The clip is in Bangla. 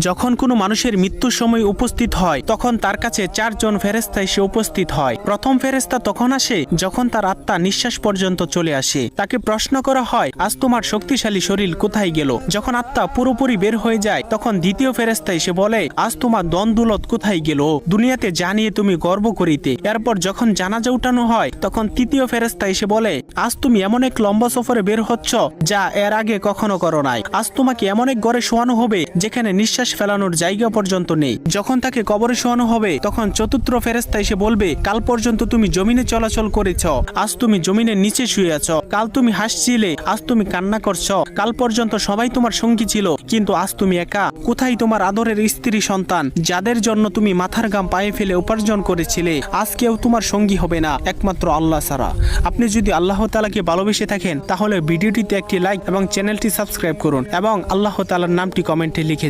যখন কোনো মানুষের মৃত্যুর সময় উপস্থিত হয় তখন তার কাছে 4 জন ফেরেশতা এসে উপস্থিত হয়। প্রথম ফেরেশতা তখন আসে যখন তার আত্মা নিঃশ্বাস পর্যন্ত চলে আসে। তাকে প্রশ্ন করা হয়, আজ তোমার শক্তিশালী শরীর কোথায় গেল? যখন আত্মা পুরোপুরি বের হয়ে যায় তখন দ্বিতীয় ফেরেশতা এসে বলে, আজ তোমার দন-দৌলত কোথায় গেল? দুনিয়াতে জানিয়ে তুমি গর্ব করিতে। এরপর যখন জানাজা উঠানো হয় তখন তৃতীয় ফেরেশতা এসে বলে, আজ তুমি এমন এক লম্বা সফরে বের হচ্ছ যা এর আগে কখনো করো নাই। আজ তোমাকে এমন এক ঘরে শোয়ানো হবে যেখানে নিঃশ্বাস ফেলানোর জায়গা পর্যন্ত নেই। যখন তাকে কবরে শোয়ানো হবে তখন চতুর্থ ফেরেশতা এসে বলবে, কাল পর্যন্ত তুমি জমিনে চলাচল করেছ, আজ তুমি জমিনের নিচে শুয়ে আছো। কাল তুমি হাসছিলে, আজ তুমি কান্না করছো। কাল পর্যন্ত সবাই তোমার সঙ্গী ছিল, কিন্তু আজ তুমি একা। কোথায় তোমার আদরের স্ত্রী সন্তান যাদের জন্য তুমি মাথার ঘাম পায়ে ফেলে উপার্জন করেছিলে? আজ কেউ তোমার সঙ্গী হবে না একমাত্র আল্লাহ ছাড়া। আপনি যদি আল্লাহ তাআলাকে ভালোবেসে থাকেন তাহলে ভিডিওটিতে একটি লাইক এবং চ্যানেলটি সাবস্ক্রাইব করুন এবং আল্লাহ তাআলার নামটি কমেন্টে লিখে যান।